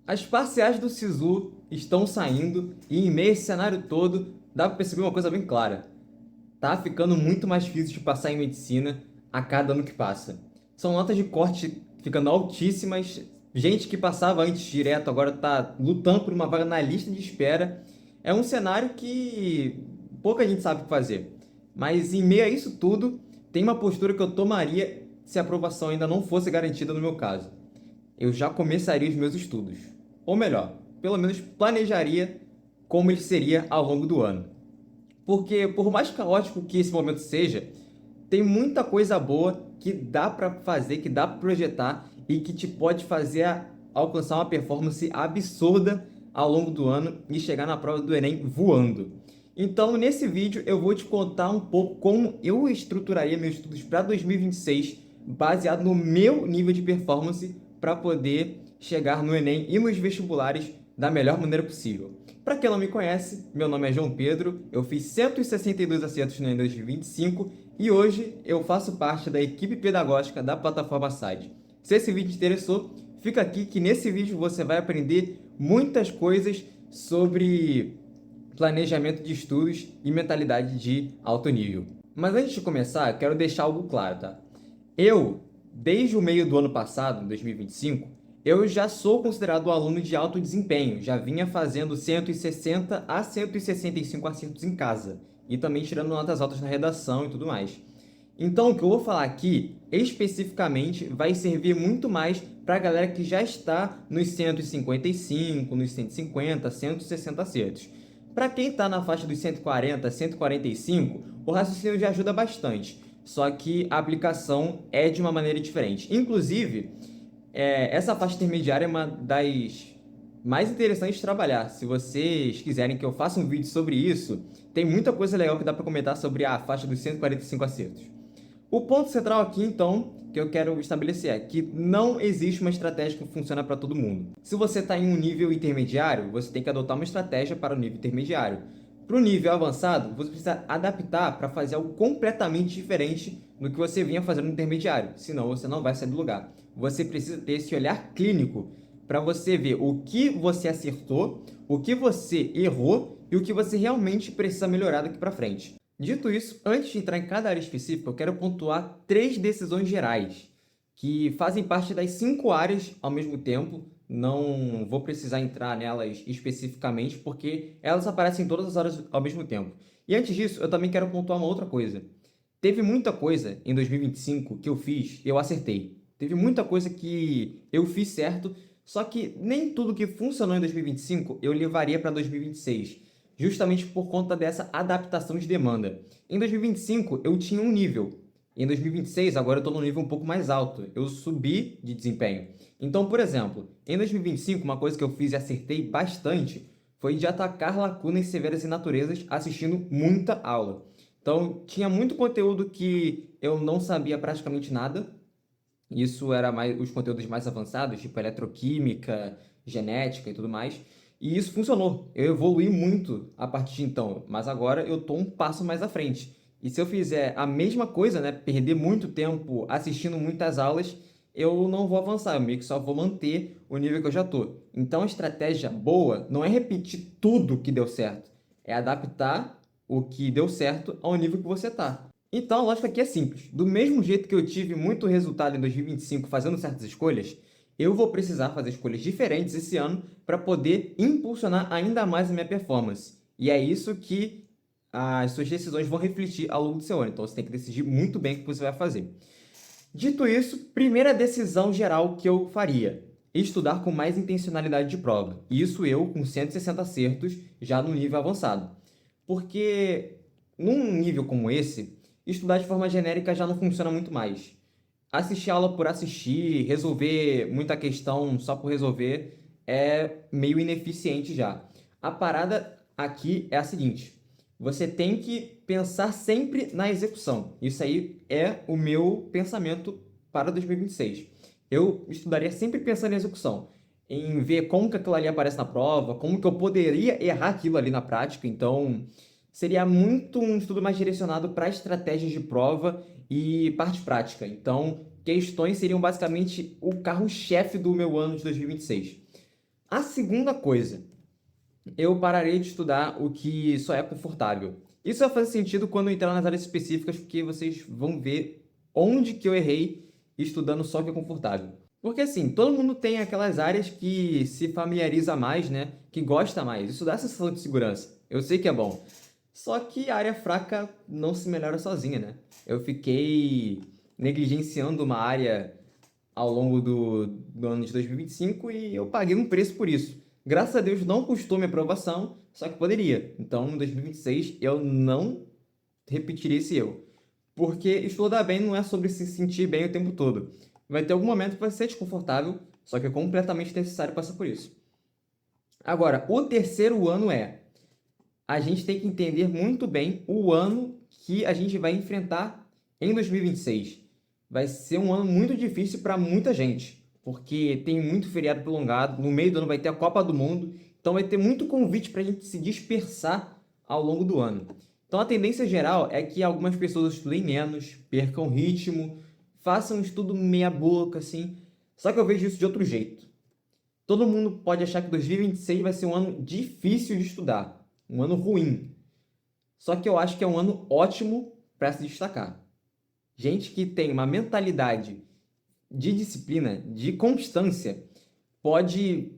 As parciais do SISU estão saindo e, em meio a esse cenário todo, dá para perceber uma coisa bem clara. Tá ficando muito mais difícil de passar em medicina a cada ano que passa. São notas de corte ficando altíssimas, gente que passava antes direto agora está lutando por uma vaga na lista de espera. É um cenário que pouca gente sabe o que fazer. Mas em meio a isso tudo, tem uma postura que eu tomaria se a aprovação ainda não fosse garantida no meu caso. Eu já começaria os meus estudos. Ou melhor, pelo menos planejaria como ele seria ao longo do ano. Porque, por mais caótico que esse momento seja, tem muita coisa boa que dá para fazer, que dá para projetar e que te pode fazer alcançar uma performance absurda ao longo do ano e chegar na prova do Enem voando. Então, nesse vídeo, eu vou te contar um pouco como eu estruturaria meus estudos para 2026, baseado no meu nível de performance, para poder chegar no Enem e nos vestibulares da melhor maneira possível. Para quem não me conhece, meu nome é João Pedro, eu fiz 162 acertos no Enem 2025 e hoje eu faço parte da equipe pedagógica da plataforma SAID. Se esse vídeo te interessou, fica aqui que nesse vídeo você vai aprender muitas coisas sobre planejamento de estudos e mentalidade de alto nível. Mas antes de começar, eu quero deixar algo claro, tá? Eu, desde o meio do ano passado, 2025, eu já sou considerado um aluno de alto desempenho, já vinha fazendo 160 a 165 acertos em casa, e também tirando notas altas na redação e tudo mais. Então, o que eu vou falar aqui, especificamente, vai servir muito mais para a galera que já está nos 155, nos 150, 160 acertos. Para quem está na faixa dos 140, 145, o raciocínio já ajuda bastante, só que a aplicação é de uma maneira diferente. Inclusive, essa faixa intermediária é uma das mais interessantes de trabalhar. Se vocês quiserem que eu faça um vídeo sobre isso, tem muita coisa legal que dá para comentar sobre a faixa dos 145 acertos. O ponto central aqui, então, que eu quero estabelecer é que não existe uma estratégia que funciona para todo mundo. Se você está em um nível intermediário, você tem que adotar uma estratégia para o nível intermediário. Para o nível avançado, você precisa adaptar para fazer algo completamente diferente do que você vinha fazendo no intermediário, senão você não vai sair do lugar. Você precisa ter esse olhar clínico para você ver o que você acertou, o que você errou e o que você realmente precisa melhorar daqui para frente. Dito isso, antes de entrar em cada área específica, eu quero pontuar 3 decisões gerais, que fazem parte das 5 áreas ao mesmo tempo. Não vou precisar entrar nelas especificamente, porque elas aparecem em todas as áreas ao mesmo tempo. E antes disso, eu também quero pontuar uma outra coisa. Teve muita coisa em 2025 que eu fiz e eu acertei. Teve muita coisa que eu fiz certo, só que nem tudo que funcionou em 2025 eu levaria para 2026, justamente por conta dessa adaptação de demanda. Em 2025 eu tinha um nível, em 2026 agora eu estou num nível um pouco mais alto, eu subi de desempenho. Então, por exemplo, em 2025 uma coisa que eu fiz e acertei bastante foi de atacar lacunas severas em naturezas assistindo muita aula. Então, tinha muito conteúdo que eu não sabia praticamente nada. Isso era mais os conteúdos mais avançados, tipo eletroquímica, genética e tudo mais. E isso funcionou. Eu evolui muito a partir de então, mas agora eu estou um passo mais à frente. E se eu fizer a mesma coisa, né, perder muito tempo assistindo muitas aulas, eu não vou avançar, eu meio que só vou manter o nível que eu já estou. Então, a estratégia boa não é repetir tudo que deu certo, é adaptar o que deu certo ao nível que você está. Então, a lógica aqui é simples. Do mesmo jeito que eu tive muito resultado em 2025 fazendo certas escolhas, eu vou precisar fazer escolhas diferentes esse ano para poder impulsionar ainda mais a minha performance. E é isso que as suas decisões vão refletir ao longo do seu ano. Então, você tem que decidir muito bem o que você vai fazer. Dito isso, primeira decisão geral que eu faria: estudar com mais intencionalidade de prova. Isso eu com 160 acertos já no nível avançado. Porque num nível como esse, estudar de forma genérica já não funciona muito mais. Assistir aula por assistir, resolver muita questão só por resolver, é meio ineficiente já. A parada aqui é a seguinte: você tem que pensar sempre na execução. Isso aí é o meu pensamento para 2026. Eu estudaria sempre pensando em execução, em ver como que aquilo ali aparece na prova, como que eu poderia errar aquilo ali na prática. Então, seria muito um estudo mais direcionado para estratégias de prova e parte prática. Então, questões seriam basicamente o carro-chefe do meu ano de 2026. A segunda coisa, eu pararei de estudar o que só é confortável. Isso vai fazer sentido quando eu entrar nas áreas específicas, porque vocês vão ver onde que eu errei estudando só o que é confortável. Porque assim, todo mundo tem aquelas áreas que se familiariza mais, né? Que gosta mais. Isso dá sensação de segurança. Eu sei que é bom. Só que a área fraca não se melhora sozinha, né? Eu fiquei negligenciando uma área ao longo do ano de 2025 e eu paguei um preço por isso. Graças a Deus não custou minha aprovação, só que poderia. Então, em 2026, eu não repetiria esse erro. Porque estudar bem não é sobre se sentir bem o tempo todo. Vai ter algum momento que vai ser desconfortável, só que é completamente necessário passar por isso. Agora, o terceiro ano a gente tem que entender muito bem o ano que a gente vai enfrentar em 2026. Vai ser um ano muito difícil para muita gente, porque tem muito feriado prolongado, no meio do ano vai ter a Copa do Mundo, então vai ter muito convite para a gente se dispersar ao longo do ano. Então a tendência geral é que algumas pessoas estudem menos, percam ritmo, façam um estudo meia boca, assim. Só que eu vejo isso de outro jeito. Todo mundo pode achar que 2026 vai ser um ano difícil de estudar, um ano ruim. Só que eu acho que é um ano ótimo para se destacar. Gente que tem uma mentalidade de disciplina, de constância, pode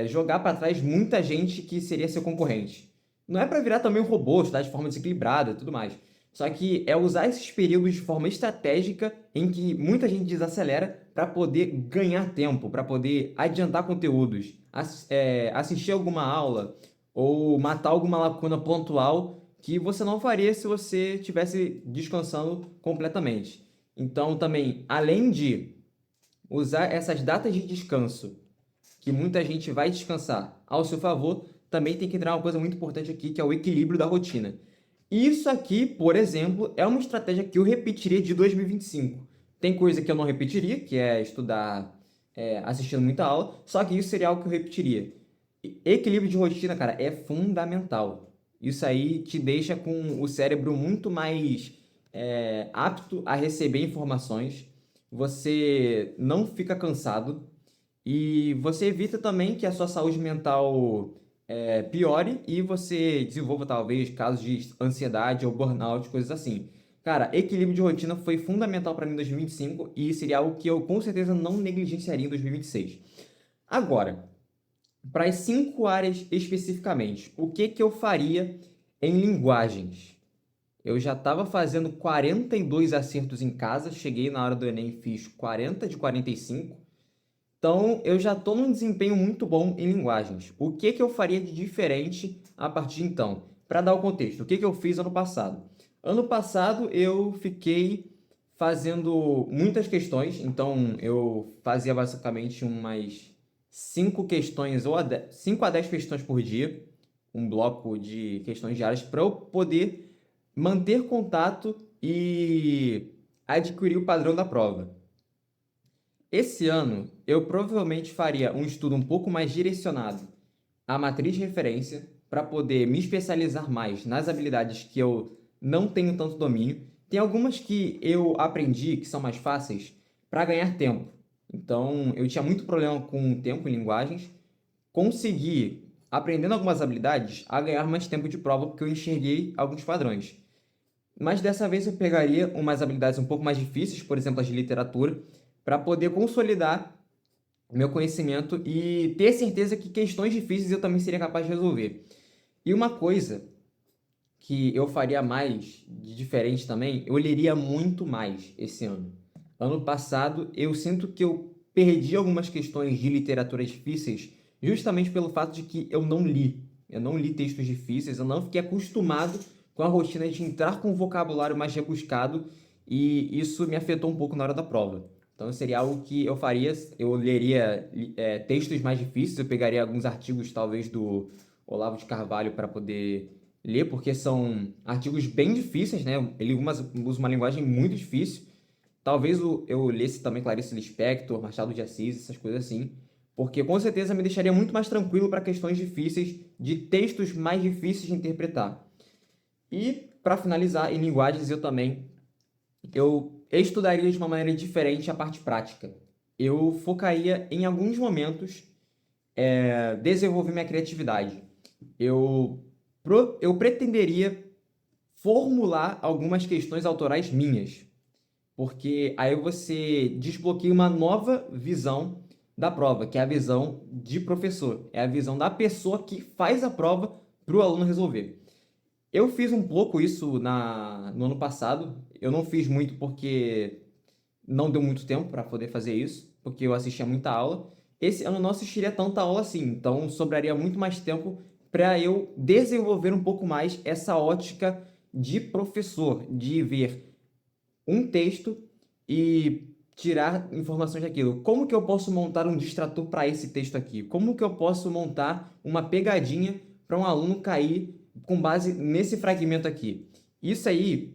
jogar para trás muita gente que seria seu concorrente. Não é para virar também um robô, estudar de forma desequilibrada e tudo mais. Só que é usar esses períodos de forma estratégica em que muita gente desacelera para poder ganhar tempo, para poder adiantar conteúdos, assistir alguma aula ou matar alguma lacuna pontual que você não faria se você estivesse descansando completamente. Então, também, além de usar essas datas de descanso que muita gente vai descansar ao seu favor, também tem que entrar uma coisa muito importante aqui, que é o equilíbrio da rotina. Isso aqui, por exemplo, é uma estratégia que eu repetiria de 2025. Tem coisa que eu não repetiria, que é estudar assistindo muita aula, só que isso seria algo que eu repetiria. Equilíbrio de rotina, cara, é fundamental. Isso aí te deixa com o cérebro muito mais apto a receber informações. Você não fica cansado e você evita também que a sua saúde mental piore e você desenvolva talvez casos de ansiedade ou burnout, coisas assim. Cara, equilíbrio de rotina foi fundamental para mim em 2025 e seria algo que eu com certeza não negligenciaria em 2026. Agora, para as 5 áreas especificamente, o que que eu faria em linguagens? Eu já estava fazendo 42 acertos em casa, cheguei na hora do Enem e fiz 40 de 45. Então, eu já estou num desempenho muito bom em linguagens. O que que eu faria de diferente a partir de então? Para dar o contexto, o que que eu fiz ano passado? Ano passado eu fiquei fazendo muitas questões, então eu fazia basicamente umas 5 questões, 5 a 10 questões por dia, um bloco de questões diárias, para eu poder manter contato e adquirir o padrão da prova. Esse ano, eu provavelmente faria um estudo um pouco mais direcionado à matriz de referência para poder me especializar mais nas habilidades que eu não tenho tanto domínio. Tem algumas que eu aprendi que são mais fáceis para ganhar tempo. Então, eu tinha muito problema com o tempo em linguagens. Consegui, aprendendo algumas habilidades, a ganhar mais tempo de prova porque eu enxerguei alguns padrões. Mas dessa vez eu pegaria umas habilidades um pouco mais difíceis, por exemplo, as de literatura, para poder consolidar meu conhecimento e ter certeza que questões difíceis eu também seria capaz de resolver. E uma coisa que eu faria mais de diferente também, eu leria muito mais esse ano. Ano passado, eu sinto que eu perdi algumas questões de literatura difíceis justamente pelo fato de que eu não li. Eu não li textos difíceis, eu não fiquei acostumado com a rotina de entrar com um vocabulário mais rebuscado e isso me afetou um pouco na hora da prova. Então seria algo que eu faria, eu leria textos mais difíceis, eu pegaria alguns artigos talvez do Olavo de Carvalho para poder ler, porque são artigos bem difíceis, né? Ele usa uma linguagem muito difícil. Talvez eu lesse também Clarice Lispector, Machado de Assis, essas coisas assim, porque com certeza me deixaria muito mais tranquilo para questões difíceis, de textos mais difíceis de interpretar. E, para finalizar, em linguagens eu estudaria de uma maneira diferente a parte prática. Eu focaria em alguns momentos desenvolver minha criatividade. Eu, eu pretenderia formular algumas questões autorais minhas, porque aí você desbloqueia uma nova visão da prova, que é a visão de professor, é a visão da pessoa que faz a prova para o aluno resolver. Eu fiz um pouco isso no ano passado, eu não fiz muito porque não deu muito tempo para poder fazer isso, porque eu assistia muita aula. Esse ano eu não assistiria tanta aula assim, então sobraria muito mais tempo para eu desenvolver um pouco mais essa ótica de professor, de ver um texto e tirar informações daquilo. Como que eu posso montar um distrator para esse texto aqui? Como que eu posso montar uma pegadinha para um aluno cair com base nesse fragmento aqui? Isso aí,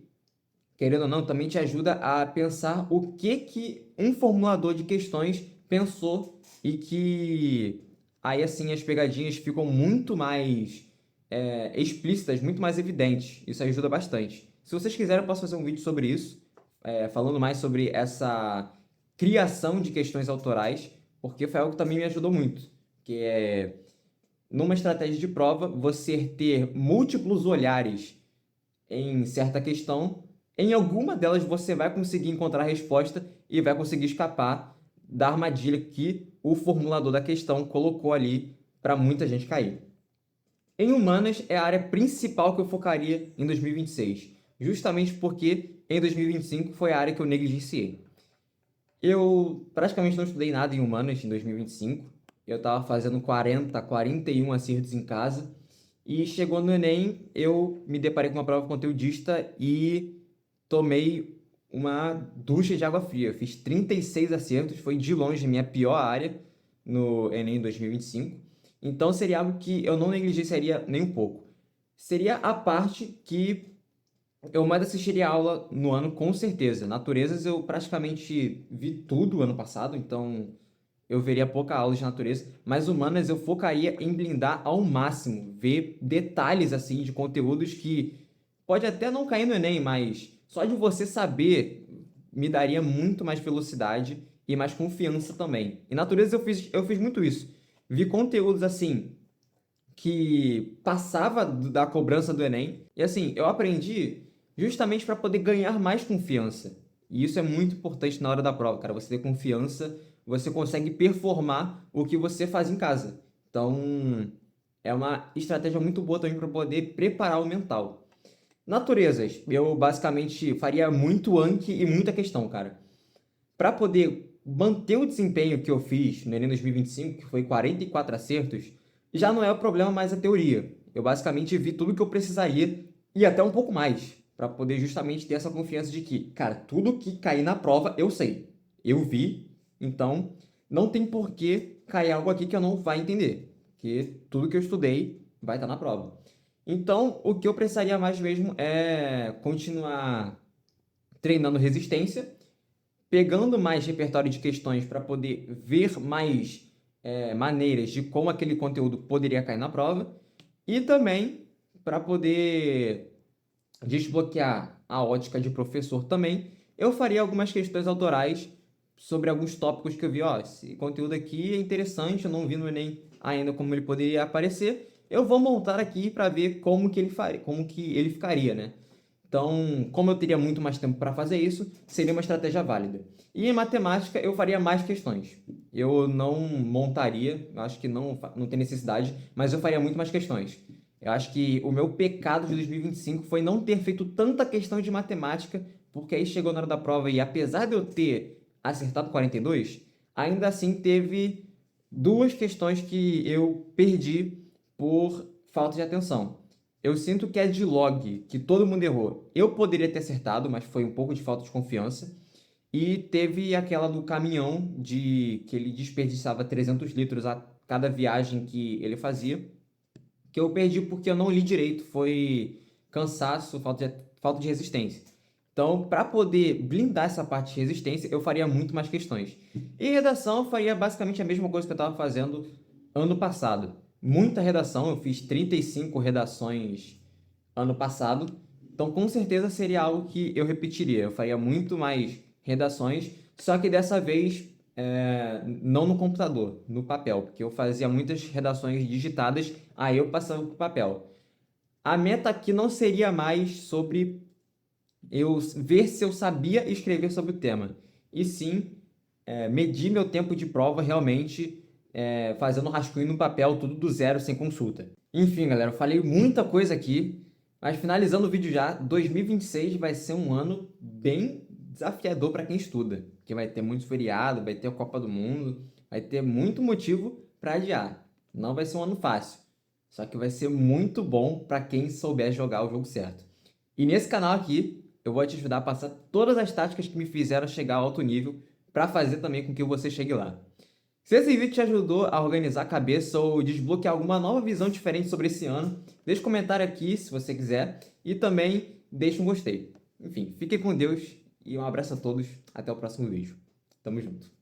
querendo ou não, também te ajuda a pensar o que um formulador de questões pensou e que aí assim as pegadinhas ficam muito mais explícitas, muito mais evidentes. Isso ajuda bastante. Se vocês quiserem, eu posso fazer um vídeo sobre isso, falando mais sobre essa criação de questões autorais, porque foi algo que também me ajudou muito, que é numa estratégia de prova você ter múltiplos olhares em certa questão, em alguma delas você vai conseguir encontrar a resposta e vai conseguir escapar da armadilha que o formulador da questão colocou ali para muita gente cair. Em humanas é a área principal que eu focaria em 2026, justamente porque em 2025 foi a área que eu negligenciei. Eu praticamente não estudei nada em humanas em 2025. Eu estava fazendo 41 acertos em casa. E chegou no Enem, eu me deparei com uma prova conteudista e tomei uma ducha de água fria. Eu fiz 36 acertos, foi de longe minha pior área no Enem 2025. Então seria algo que eu não negligenciaria nem um pouco. Seria a parte que eu mais assistiria aula no ano, com certeza. Naturezas eu praticamente vi tudo ano passado, então eu veria pouca aula de natureza. Mas humanas eu focaria em blindar ao máximo, ver detalhes assim de conteúdos que pode até não cair no Enem, mas só de você saber me daria muito mais velocidade e mais confiança também. Em natureza eu fiz muito isso. Vi conteúdos assim que passava da cobrança do Enem. E assim, eu aprendi justamente para poder ganhar mais confiança. E isso é muito importante na hora da prova, cara. Você ter confiança, você consegue performar o que você faz em casa. Então, é uma estratégia muito boa também para poder preparar o mental. Naturezas, eu basicamente faria muito Anki e muita questão, cara. Para poder manter o desempenho que eu fiz no Enem 2025, que foi 44 acertos, já não é o problema mais a teoria. Eu basicamente vi tudo que eu precisaria e até um pouco mais, para poder justamente ter essa confiança de que, cara, tudo que cair na prova eu sei. Eu vi, então não tem por que cair algo aqui que eu não vai entender, porque tudo que eu estudei vai estar na prova. Então, o que eu precisaria mais mesmo é continuar treinando resistência, pegando mais repertório de questões para poder ver mais maneiras de como aquele conteúdo poderia cair na prova e também para poder desbloquear a ótica de professor também, eu faria algumas questões autorais sobre alguns tópicos que eu vi, ó, esse conteúdo aqui é interessante, eu não vi no Enem ainda como ele poderia aparecer, eu vou montar aqui para ver como que ele faria, como que ele ficaria, né? Então, como eu teria muito mais tempo para fazer isso, seria uma estratégia válida. E em matemática, eu faria mais questões. Eu não montaria, eu acho que não tem necessidade, mas eu faria muito mais questões. Eu acho que o meu pecado de 2025 foi não ter feito tanta questão de matemática, porque aí chegou na hora da prova e apesar de eu ter acertado 42, ainda assim teve duas questões que eu perdi por falta de atenção. Eu sinto que é de log, que todo mundo errou. Eu poderia ter acertado, mas foi um pouco de falta de confiança. E teve aquela do caminhão, de que ele desperdiçava 300 litros a cada viagem que ele fazia, que eu perdi porque eu não li direito. Foi cansaço, falta de resistência. Então, para poder blindar essa parte de resistência, eu faria muito mais questões. E redação, eu faria basicamente a mesma coisa que eu estava fazendo ano passado. Muita redação, eu fiz 35 redações ano passado. Então, com certeza seria algo que eu repetiria. Eu faria muito mais redações, só que dessa vez não no computador, no papel, porque eu fazia muitas redações digitadas, aí eu passava para o papel. A meta aqui não seria mais sobre eu ver se eu sabia escrever sobre o tema, e sim medir meu tempo de prova realmente fazendo rascunho no papel, tudo do zero, sem consulta. Enfim, galera, eu falei muita coisa aqui, mas finalizando o vídeo já, 2026 vai ser um ano bem desafiador para quem estuda, porque vai ter muito feriado, vai ter a Copa do Mundo, vai ter muito motivo para adiar. Não vai ser um ano fácil, só que vai ser muito bom para quem souber jogar o jogo certo. E nesse canal aqui, eu vou te ajudar a passar todas as táticas que me fizeram chegar ao alto nível para fazer também com que você chegue lá. Se esse vídeo te ajudou a organizar a cabeça ou desbloquear alguma nova visão diferente sobre esse ano, deixa um comentário aqui se você quiser e também deixa um gostei. Enfim, fiquem com Deus e um abraço a todos. Até o próximo vídeo. Tamo junto.